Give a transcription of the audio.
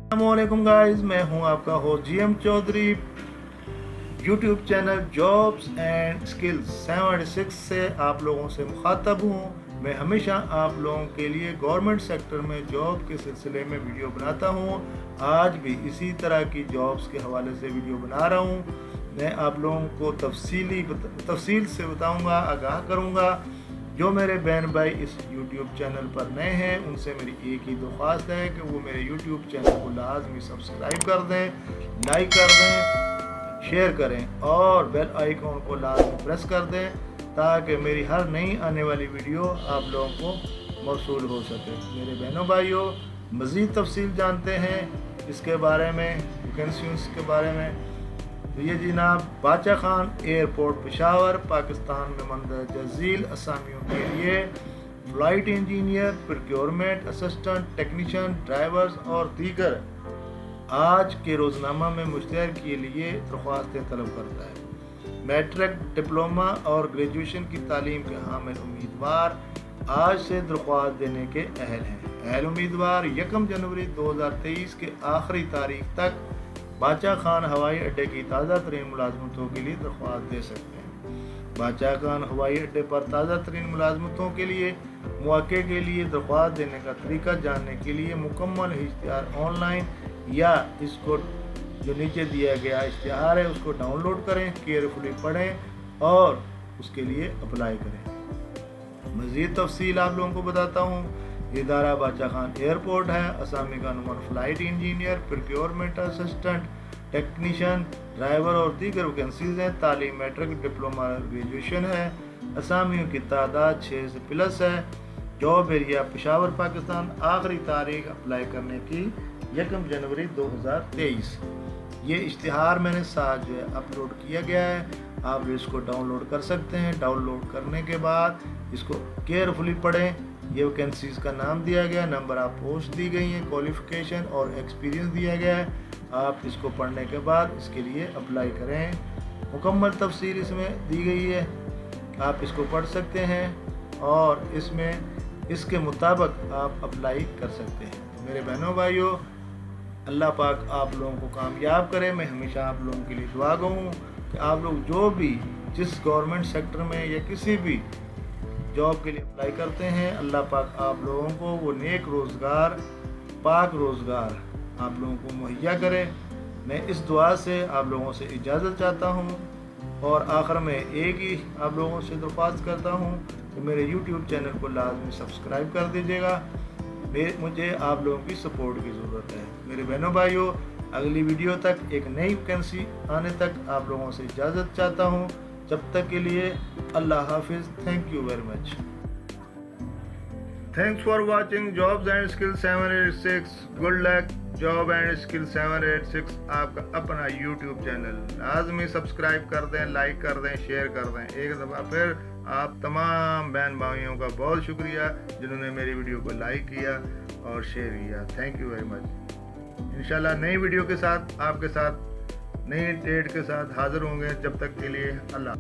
अस्सलामुअलैकुम गाइस, मैं हूं आपका host GM Chaudhary. YouTube channel jobs and skills 76 से आप लोगों से मुखातब हूं। मैं हमेशा आप लोगों के लिए गवर्नमेंट सेक्टर में जॉब के सिलसिले में वीडियो बनाता हूं। आज भी इसी तरह की जॉब्स के हवाले से वीडियो बना रहा हूं। मैं आप लोगों को तफसील से बताऊंगा, आगाह करूंगा। जो मेरे बहन भाई इस YouTube चैनल पर नए हैं उनसे मेरी एक ही दरख्वास्त है कि वो मेरे YouTube चैनल को लाजमी सब्सक्राइब कर दें, लाइक कर दें, शेयर करें और बेल आइकॉन को लाजमी प्रेस कर दें ताकि मेरी हर नई आने वाली वीडियो आप लोगों को मौसूल हो सके। मेरे बहनों भाइयों, मज़ीद तफसील जानते हैं इसके बारे में, वैकेंसीज़ के बारे में। तो ये जनाब बादशाह खान एयरपोर्ट पेशावर पाकिस्तान में मंदरजा झील असामियों के लिए flight engineer, procurement assistant, technician, drivers और दीगर आज के रोज़नामा में मुश्तहर के लिए दरख्वास्तें तलब करता है। मैट्रिक, डिप्लोमा और ग्रेजुएशन की तालीम के हामिल उम्मीदवार आज से दरख्वास्त देने के अहल हैं। अहल उम्मीदवार 1 जनवरी 2023 के आखिरी तारीख तक बादशाह खान हवाई अड्डे की ताज़ा तरीन मुलाजमतों के लिए दरख्वास्त दे सकते हैं। बादशाह खान हवाई अड्डे पर ताज़ा तरीन मुलाजमतों के लिए मौके के लिए दरख्वास्त देने का तरीका जानने के लिए मुकम्मल इश्तिहार ऑनलाइन या इसको जो नीचे दिया गया इश्तिहार है उसको डाउनलोड करें, केयरफुली पढ़ें और उसके लिए अप्लाई करें। मज़ीद तफसील आप लोगों को बताता हूँ। इदारा बादशाह खान एयरपोर्ट है। असामी का number flight engineer, procurement assistant, technician, driver और दीगर वैकेंसीज़ हैं। तालीम मैट्रिक, डिप्लोमा, ग्रेजुएशन है। असामियों की तादाद 6 से प्लस है। Job area Peshawar Pakistan. आखिरी तारीख अप्लाई करने की 1 जनवरी 2023। ये इश्तिहार मैंने साथ जो है अपलोड किया गया है, आप इसको डाउनलोड कर सकते हैं। डाउनलोड करने के बाद इसको केयरफुली पढ़ें। ये वैकेंसीज़ का नाम दिया गया, नंबर ऑफ पोस्ट दी गई हैं, क्वालिफ़िकेशन और एक्सपीरियंस दिया गया है। आप इसको पढ़ने के बाद इसके लिए अप्लाई करें। मुकम्मल तफसील इसमें दी गई है, आप इसको पढ़ सकते हैं और इसमें इसके मुताबिक आप अप्लाई कर सकते हैं। मेरे बहनों भाइयों, अल्लाह पाक आप लोगों को कामयाब करे। मैं हमेशा आप लोगों के लिए दुआ गूँ कि आप लोग जो भी जिस गवर्नमेंट सेक्टर में या किसी भी जॉब के लिए अप्लाई करते हैं, अल्लाह पाक आप लोगों को वो नेक रोज़गार, पाक रोज़गार आप लोगों को मुहैया करे। मैं इस दुआ से आप लोगों से इजाज़त चाहता हूँ और आखिर में एक ही आप लोगों से दरख्वास्त करता हूँ कि मेरे YouTube चैनल को लाजमी सब्सक्राइब कर दीजिएगा। मुझे आप लोगों की सपोर्ट की ज़रूरत है। मेरे बहनों भाइयों, अगली वीडियो तक एक नई वैकेंसी आने तक आप लोगों से इजाज़त चाहता हूँ। जब तक के लिए अल्लाह हाफिज़। Thank you very much. Thanks for watching jobs and skills 786। Good luck. Job and skill 786 आपका अपना YouTube चैनल। लाजमी सब्सक्राइब कर दें, लाइक कर दें, शेयर कर दें। एक दफ़ा फिर आप तमाम बहन भाइयों का बहुत शुक्रिया जिन्होंने मेरी वीडियो को लाइक किया और शेयर किया। Thank you very much. इंशाल्लाह नई वीडियो के साथ आपके साथ नई डेट के साथ हाज़िर होंगे। जब तक के लिए अल्लाह।